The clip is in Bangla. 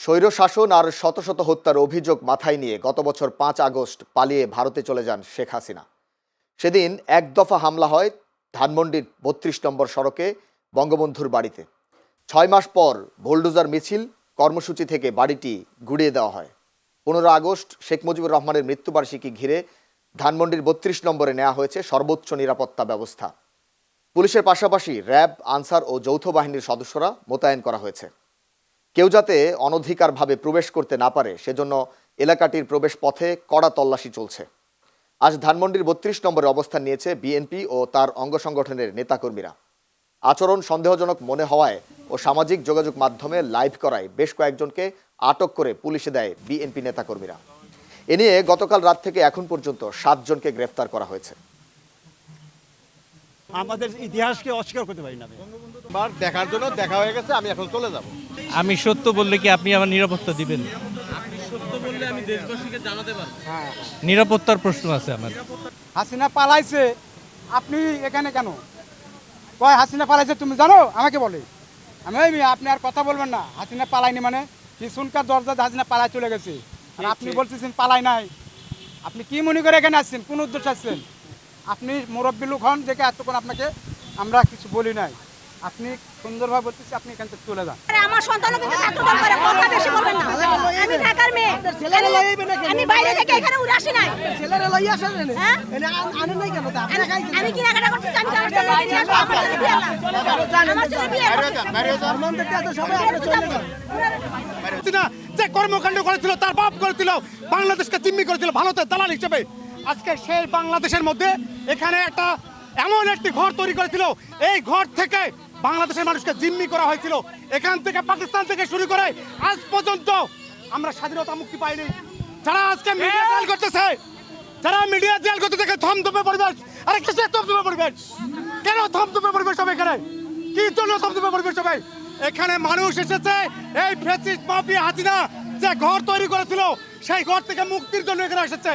স্বৈরশাসন আর শত শত হত্যার অভিযোগ মাথায় নিয়ে গত বছর ৫ আগস্ট পালিয়ে ভারতে চলে যান শেখ হাসিনা। সেদিন এক দফা হামলা হয় ধানমন্ডির ৩২ নম্বর সড়কে বঙ্গবন্ধুর বাড়িতে। ৬ মাস পর বুলডোজার মিছিল কর্মসূচি থেকে বাড়িটি গুড়িয়ে দেওয়া হয়। ১৫ আগস্ট শেখ মুজিবুর রহমানের মৃত্যুবার্ষিকী ঘিরে ধানমন্ডির ৩২ নম্বরে নেওয়া হয়েছে সর্বোচ্চ নিরাপত্তা ব্যবস্থা। পুলিশের পাশাপাশি র্যাব, আনসার ও যৌথ বাহিনীর সদস্যরা মোতায়েন করা হয়েছে। কেউ যাতে অনধিকারভাবে প্রবেশ করতে না পারে সেজন্য এলাকাটির প্রবেশ পথে কড়া তল্লাশি চলছে। আজ ধানমন্ডির ৩২ নম্বরে অবস্থান নিয়েছে বিএনপি ও তার অঙ্গ সংগঠনের নেতাকর্মীরা। আচরণ সন্দেহজনক মনে হওয়ায় ও সামাজিক যোগাযোগ মাধ্যমে লাইভ করায় বেশ কয়েকজনকে আটক করে পুলিশে দেয় বিএনপি নেতাকর্মীরা। এ নিয়ে গতকাল রাত থেকে এখন পর্যন্ত ৭ জনকে গ্রেফতার করা হয়েছে। আমাদের ইতিহাসকে অস্বীকার করতে পারি না। দেখার জন্য দেখা হয়ে গেছে, আমি এখন চলে যাব। আমি সত্য বললে কি আপনি আমার নিরাপত্তা দিবেন? আপনি সত্য বললে আমি দেশবাসীকে জানাতে পারবো। নিরাপত্তার প্রশ্ন আছে আমার। হাসিনা পালাইছে, আপনি এখানে কেন? কয় হাসিনা পালাইছে তুমি জানো? আমাকে বলে আমি আপনি আর কথা বলবেন না। হাসিনা পালাইনি মানে কি? শুনকার দরজা হাসিনা পালাই চলে গেছে আর আপনি বলতেছেন পালাই নাই। আপনি কি মনে করে এখানে আসছেন? কোন উদ্দেশ্যে আসছেন? আপনি মুরব্বী লোক হন দেখে এতক্ষণ আপনাকে আমরা কিছু বলি নাই। আপনি সুন্দরভাবে বলতেছি, আপনি এখান থেকে চলে যান। আমার সন্তানকে ছাত্রদল করে কথা বেশি বলবেন না। আমি ঢাকার মেয়ে, আমি বাইরে থেকে এখানে উড়ে আসি নাই। ছেলেরা লই আসেন এনে আনেন নাই কেন? আমি কি রাখা করতে আমি আমার ছেলে নিয়ে আসবো। আমার ছেলে বিয়ে না, আমার ছেলে বিয়ে ধর্মদেরটা তো সবাই আপনি চলে যান। যে কর্মকাণ্ড করেছিল তার বাপ করেছিল, বাংলাদেশকে জিম্মি করেছিল ভারতের দালাল হিসেবে। আজকে সেই বাংলাদেশের মধ্যে এখানে একটা এমন একটি ঘর তৈরি করেছিল, এই ঘর থেকে বাংলাদেশের মানুষকে জিম্মি করা হয়েছিল। এখান থেকে পাকিস্তান থেকে শুরু করে আজ পর্যন্ত আমরা স্বাধীনতা মুক্তি পাইনি। যারা আজকে মিডিয়া জেল করতেছে, যারা মিডিয়া জেল করতে থেকে থমথমে পরিবেশ। আরে কিসের থমথমে পরিবেশ? কেন থমথমে পরিবেশ হবে এখানে? কি জন্য থমথমে পরিবেশ হবে? এখানে মানুষ এসেছে এই ফ্যাসিস্ট মাফিয়া হাসিনা যে ঘর তৈরি করেছিল সেই ঘর থেকে মুক্তির জন্য এখানে এসেছে।